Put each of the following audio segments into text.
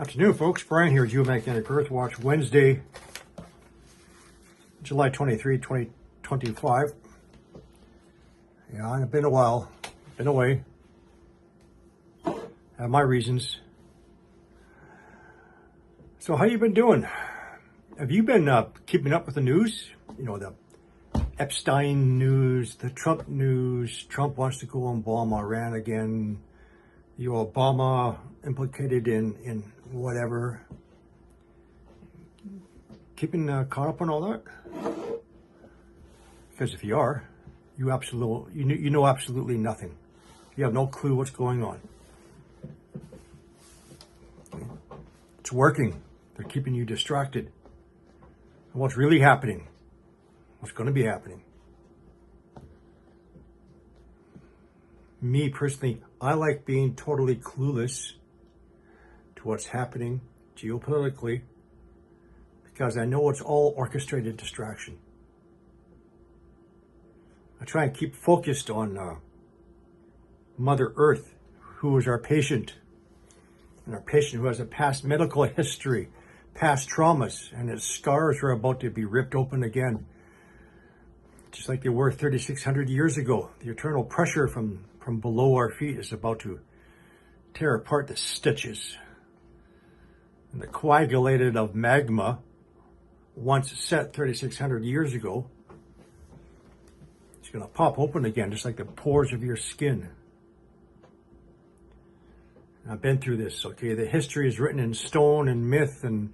Afternoon, folks. Brian here, Geomagnetic Earth Watch, Wednesday, July 23, 2025. Yeah, it's been a while. Been away. Have my reasons. So how you been doing? Have you been keeping up with the news? You know, the Epstein news, the Trump news. Trump wants to go and bomb Iran again. You Obama implicated in whatever. Keeping caught up on all that? Because if you are, you know absolutely nothing. You have no clue what's going on. It's working. They're keeping you distracted. And what's really happening? What's going to be happening? Me personally, I like being totally clueless to what's happening geopolitically because I know it's all orchestrated distraction. I try and keep focused on Mother Earth, who is our patient, and our patient who has a past medical history, past traumas, and his scars are about to be ripped open again, just like they were 3,600 years ago. The eternal pressure from below our feet is about to tear apart the stitches. And the coagulated of magma, once set 3,600 years ago, it's going to pop open again, just like the pores of your skin. And I've been through this, okay? The history is written in stone and myth and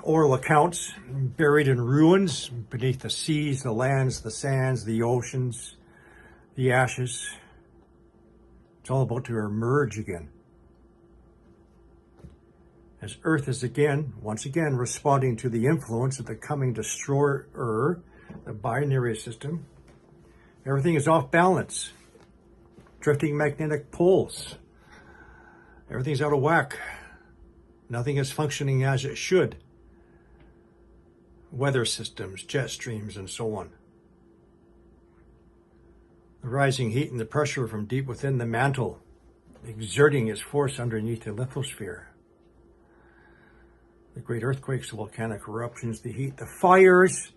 oral accounts, buried in ruins, beneath the seas, the lands, the sands, the oceans, the ashes. It's all about to emerge again. As Earth is once again, responding to the influence of the coming destroyer, the binary system. Everything is off balance. Drifting magnetic poles. Everything's out of whack. Nothing is functioning as it should. Weather systems, jet streams, and so on. The rising heat and the pressure from deep within the mantle, exerting its force underneath the lithosphere. The great earthquakes, the volcanic eruptions, the heat, the fires.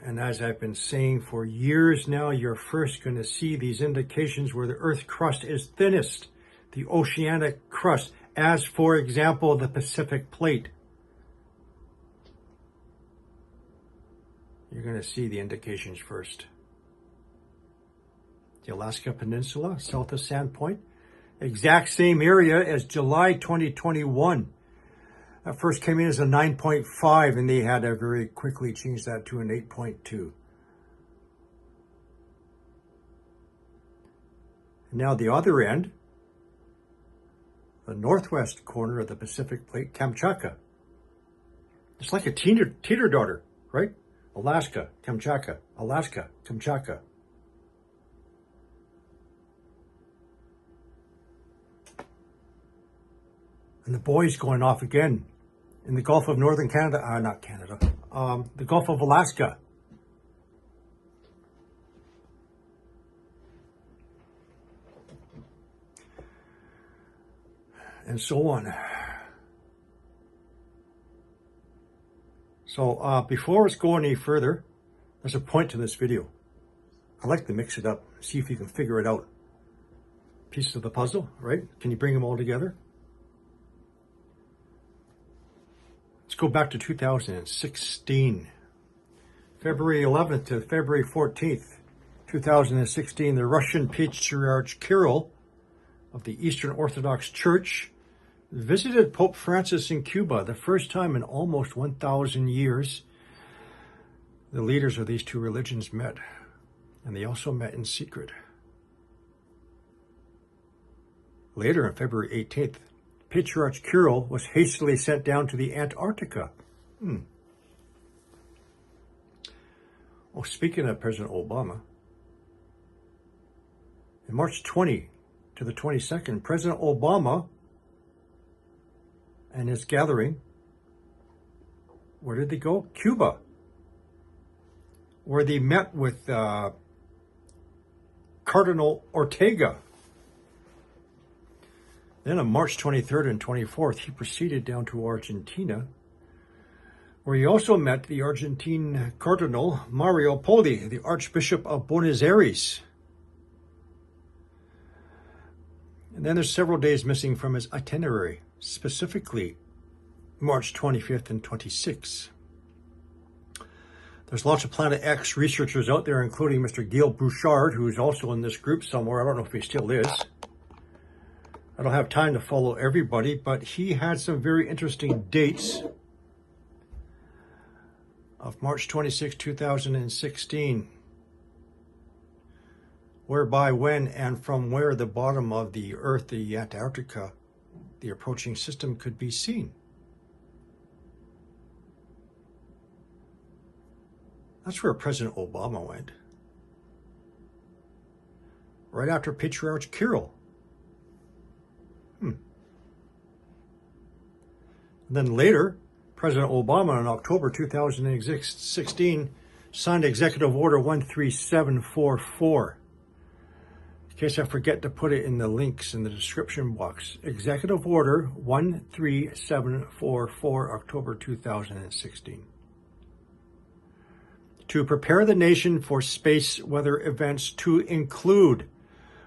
And as I've been saying for years now, you're first going to see these indications where the Earth crust is thinnest, the oceanic crust, as for example, the Pacific Plate. You're going to see the indications first. The Alaska Peninsula, south of Sandpoint, exact same area as July 2021. That first came in as a 9.5, and they had to very quickly change that to an 8.2. Now the other end, the northwest corner of the Pacific Plate, Kamchatka. It's like a teeter-totter, right? Alaska, Kamchatka, Alaska, Kamchatka. And the buoy's going off again in the Gulf of Northern Canada, not Canada, the Gulf of Alaska. And so on. So before let's go any further, there's a point to this video. I like to mix it up, see if you can figure it out. Pieces of the puzzle, right? Can you bring them all together? Let's go back to 2016. February 11th to February 14th, 2016, the Russian Patriarch Kirill of the Eastern Orthodox Church visited Pope Francis in Cuba, the first time in almost 1,000 years. The leaders of these two religions met, and they also met in secret. Later, on February 18th, Patriarch Kirill was hastily sent down to the Antarctica. Oh, speaking of President Obama, in March 20 to the 22nd, President Obama and his gathering, where did they go? Cuba, where they met with Cardinal Ortega. Then on March 23rd and 24th, he proceeded down to Argentina, where he also met the Argentine Cardinal Mario Poli, the Archbishop of Buenos Aires. And then there's several days missing from his itinerary, specifically March 25th and 26th. There's lots of Planet X researchers out there, including Mr. Gail Bouchard, who's also in this group somewhere. I don't know if he still is. I don't have time to follow everybody, but he had some very interesting dates of March 26, 2016, whereby, when, and from where the bottom of the Earth, the Antarctica, the approaching system could be seen. That's where President Obama went. Right after Patriarch Kirill. And then later, President Obama in October 2016 signed Executive Order 13744. In case I forget to put it in the links in the description box. Executive Order 13744, October 2016. To prepare the nation for space weather events to include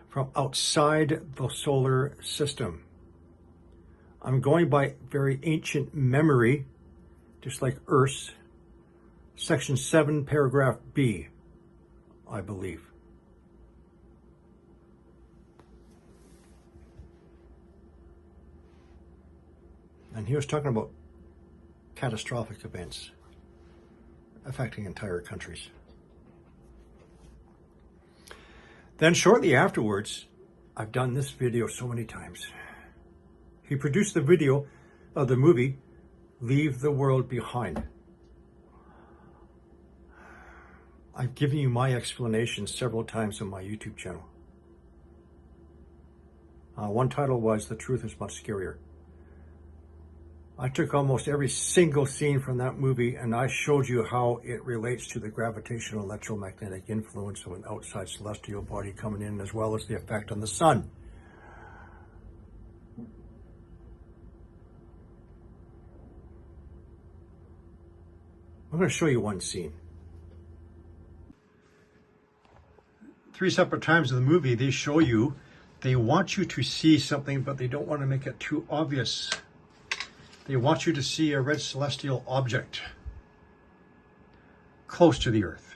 from outside the solar system. I'm going by very ancient memory, just like Earth's, Section 7, Paragraph B, I believe. And he was talking about catastrophic events affecting entire countries. Then shortly afterwards, I've done this video so many times. He produced the video of the movie Leave the World Behind. I've given you my explanation several times on my YouTube channel. One title was The Truth is Much Scarier. I took almost every single scene from that movie and I showed you how it relates to the gravitational electromagnetic influence of an outside celestial body coming in, as well as the effect on the sun. I'm going to show you one scene. 3 separate times in the movie, they show you, they want you to see something, but they don't want to make it too obvious. They want you to see a red celestial object close to the Earth.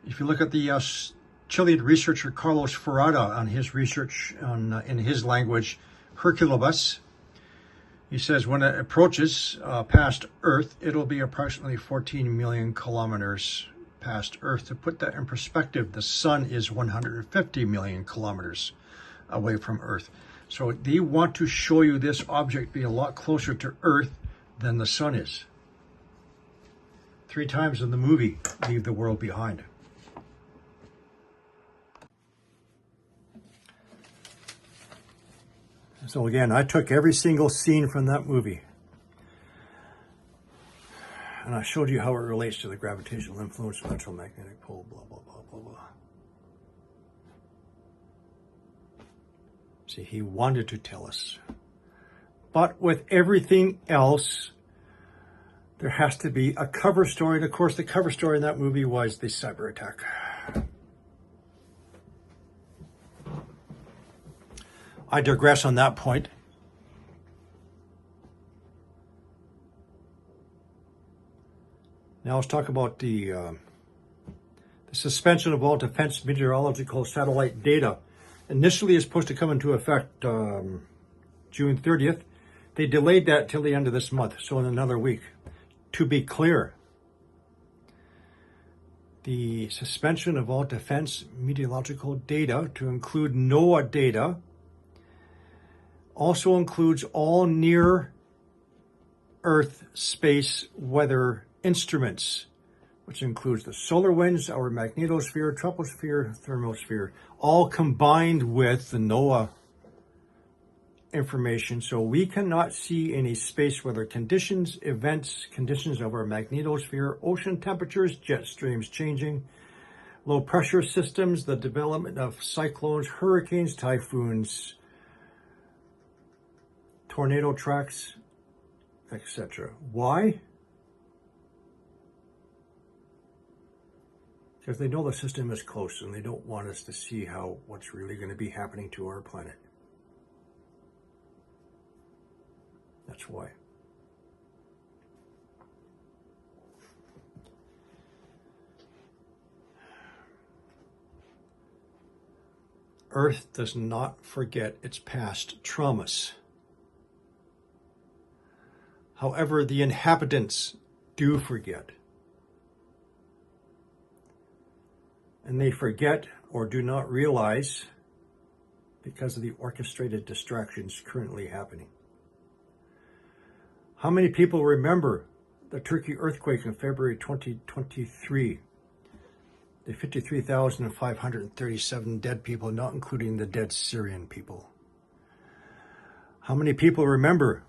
If you look at the Chilean researcher Carlos Ferrada on his research in his language, Herculebus, he says when it approaches past Earth, it'll be approximately 14 million kilometers past Earth. To put that in perspective, the sun is 150 million kilometers away from Earth. So they want to show you this object being a lot closer to Earth than the sun is. 3 times in the movie, Leave the World Behind. So again, I took every single scene from that movie and I showed you how it relates to the gravitational influence, electromagnetic pole, blah, blah, blah, blah, blah. See, he wanted to tell us. But with everything else, there has to be a cover story. And of course, the cover story in that movie was the cyber attack. I digress on that point. Now let's talk about the suspension of all defense meteorological satellite data. Initially, it's supposed to come into effect June 30th. They delayed that till the end of this month, so in another week. To be clear, the suspension of all defense meteorological data, to include NOAA data, also includes all near-Earth space weather instruments, which includes the solar winds, our magnetosphere, troposphere, thermosphere, all combined with the NOAA information. So we cannot see any space weather conditions, events, conditions of our magnetosphere, ocean temperatures, jet streams changing, low pressure systems, the development of cyclones, hurricanes, typhoons, tornado tracks, etc. Why? Because they know the system is close and they don't want us to see what's really going to be happening to our planet. That's why. Earth does not forget its past traumas. However, the inhabitants do forget. And they forget or do not realize because of the orchestrated distractions currently happening. How many people remember the Turkey earthquake in February 2023? The 53,537 dead people, not including the dead Syrian people. How many people remember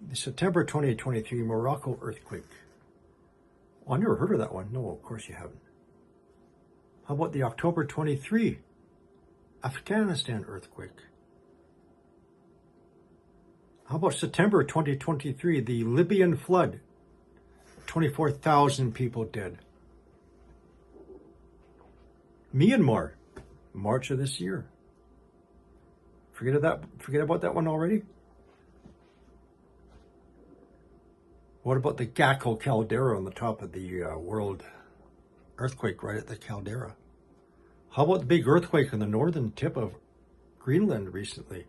the September 2023 Morocco earthquake? Oh, I never heard of that one. No, of course you haven't. How about the October 23 Afghanistan earthquake? How about September 2023, the Libyan flood? 24,000 people dead. Myanmar, March of this year. Forget about that one already? What about the Gakko caldera on the top of the world earthquake right at the caldera? How about the big earthquake on the northern tip of Greenland recently?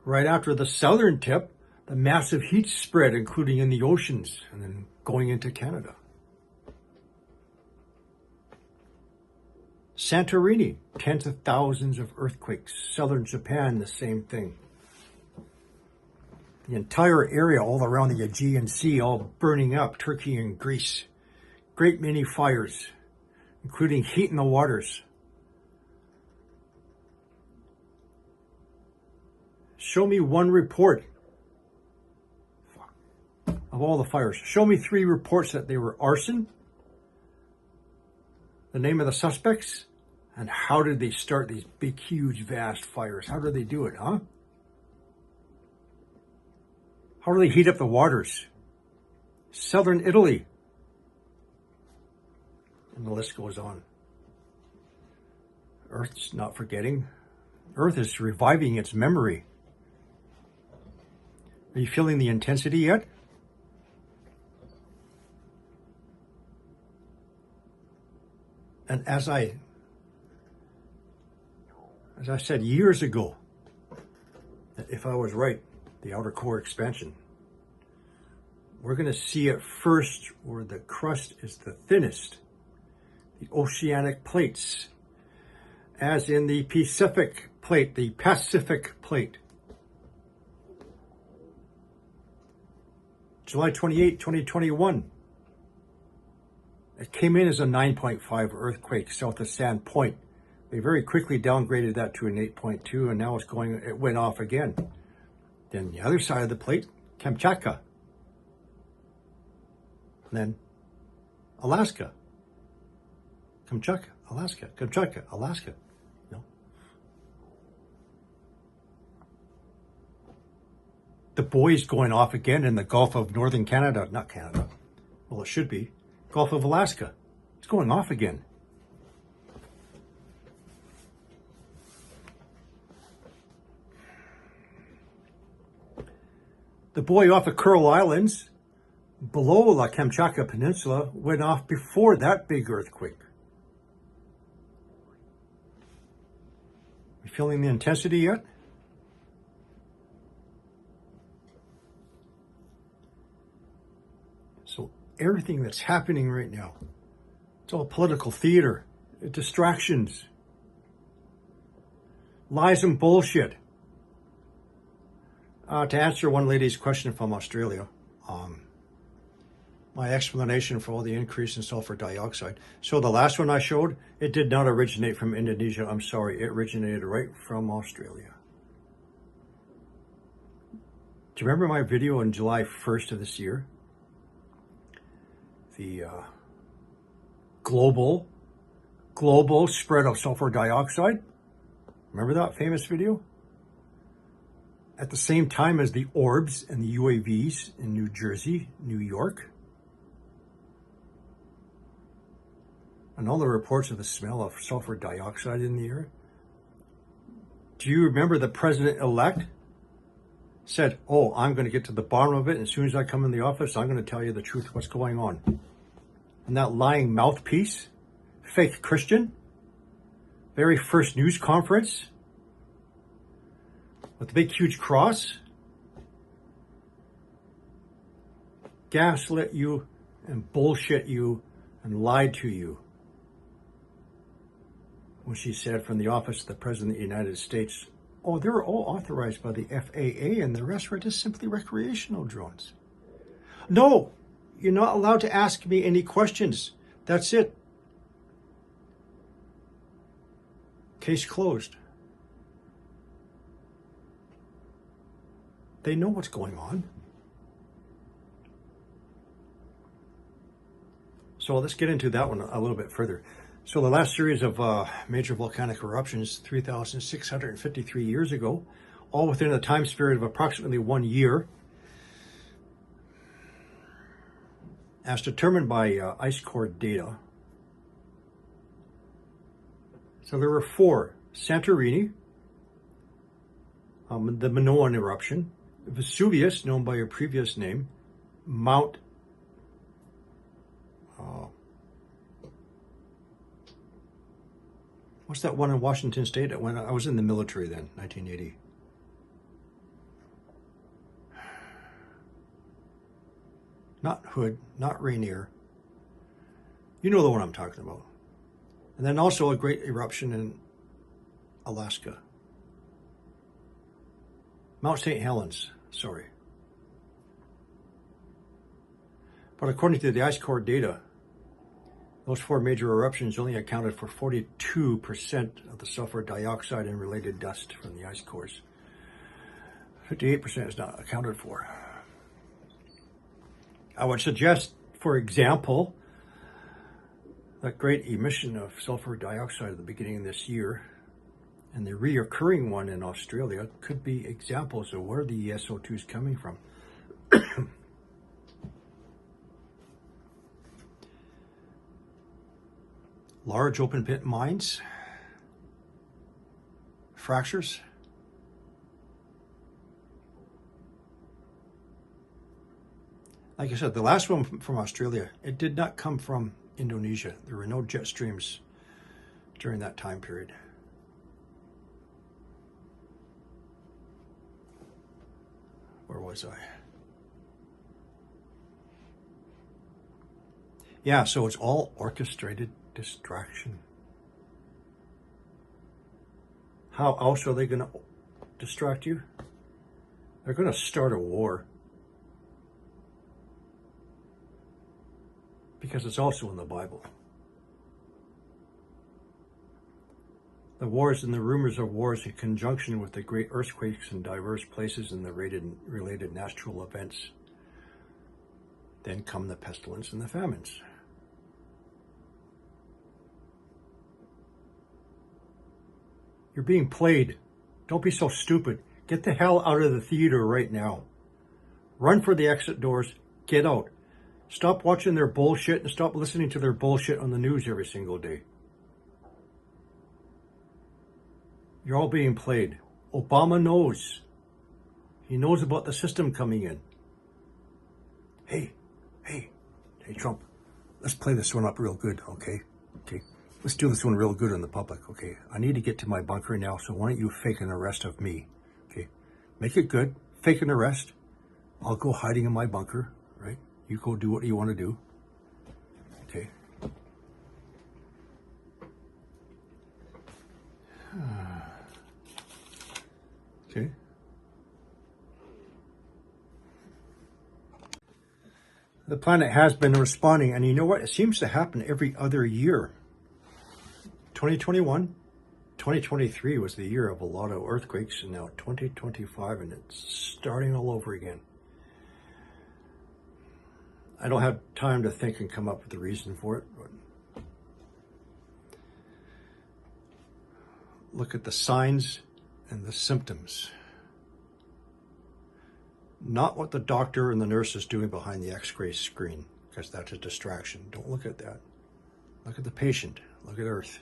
Right after the southern tip, the massive heat spread, including in the oceans, and then going into Canada. Santorini, tens of thousands of earthquakes. Southern Japan, the same thing. The entire area all around the Aegean Sea, all burning up, Turkey and Greece. Great many fires, including heat in the waters. Show me one report of all the fires. Show me 3 reports that they were arson, the name of the suspects, and how did they start these big, huge, vast fires? How did they do it, huh? How do they heat up the waters? Southern Italy. And the list goes on. Earth's not forgetting. Earth is reviving its memory. Are you feeling the intensity yet? And as I said years ago, that if I was right, the outer core expansion, we're going to see it first where the crust is the thinnest, the oceanic plates, as in the Pacific plate, the Pacific plate. July 28, 2021. It came in as a 9.5 earthquake south of Sand Point. They very quickly downgraded that to an 8.2, and now it went off again. Then the other side of the plate, Kamchatka. And then Alaska. Kamchatka, Alaska, Kamchatka, Alaska. No. The buoy's going off again in the Gulf of Northern Canada. Not Canada. Well, it should be. Gulf of Alaska. It's going off again. The buoy off the Kuril Islands, below the Kamchatka Peninsula, went off before that big earthquake. You feeling the intensity yet? So everything that's happening right now, it's all political theater, distractions, lies and bullshit. To answer one lady's question from Australia, my explanation for all the increase in sulfur dioxide. So the last one I showed, it did not originate from Indonesia. I'm sorry, it originated right from Australia. Do you remember my video on July 1st of this year? The global spread of sulfur dioxide. Remember that famous video? At the same time as the orbs and the UAVs in New Jersey, New York. And all the reports of the smell of sulfur dioxide in the air. Do you remember the president-elect said, oh, I'm going to get to the bottom of it. And as soon as I come in the office, I'm going to tell you the truth, what's going on. And that lying mouthpiece, fake Christian, very first news conference with the big, huge cross, gaslit you and bullshit you and lied to you when she said from the office of the President of the United States, oh, they were all authorized by the FAA and the rest were just simply recreational drones. No, you're not allowed to ask me any questions. That's it. Case closed. They know what's going on. So let's get into that one a little bit further. So the last series of major volcanic eruptions, 3,653 years ago, all within a time period of approximately 1 year, as determined by ice core data. So there were 4: Santorini, the Minoan eruption, Vesuvius, known by a previous name, Mount what's that one in Washington State? When I was in the military then, 1980. Not Hood, not Rainier. You know the one I'm talking about. And then also a great eruption in Alaska. Mount St. Helens, sorry. But according to the ice core data, those 4 major eruptions only accounted for 42% of the sulfur dioxide and related dust from the ice cores. 58% is not accounted for. I would suggest, for example, that great emission of sulfur dioxide at the beginning of this year and the reoccurring one in Australia could be examples of where the SO2 is coming from. Large open pit mines, fractures, like I said, the last one from Australia, it did not come from Indonesia. There were no jet streams during that time period. Where was I? Yeah, so it's all orchestrated distraction. How else are they going to distract you? They're going to start a war. Because it's also in the Bible. The wars and the rumors of wars in conjunction with the great earthquakes in diverse places and the related natural events. Then come the pestilence and the famines. You're being played. Don't be so stupid. Get the hell out of the theater right now. Run for the exit doors. Get out. Stop watching their bullshit and stop listening to their bullshit on the news every single day. You're all being played. Obama knows. He knows about the system coming in. Hey, Trump, let's play this one up real good, okay? Let's do this one real good in the public, okay? I need to get to my bunker now, so why don't you fake an arrest of me, okay? Make it good, fake an arrest. I'll go hiding in my bunker, right? You go do what you want to do, okay? Okay. The planet has been responding, and you know what? It seems to happen every other year. 2021, 2023 was the year of a lot of earthquakes, and now 2025, and it's starting all over again. I don't have time to think and come up with the reason for it, but Look at the signs and the symptoms. Not what the doctor and the nurse is doing behind the x-ray screen, because that's a distraction. Don't look at that. Look at the patient. Look at Earth.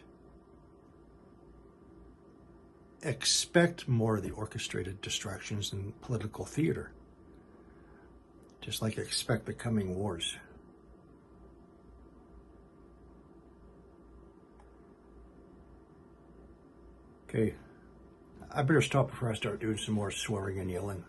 Expect more of the orchestrated distractions in political theater. Just like expect the coming wars. Okay, I better stop before I start doing some more swearing and yelling.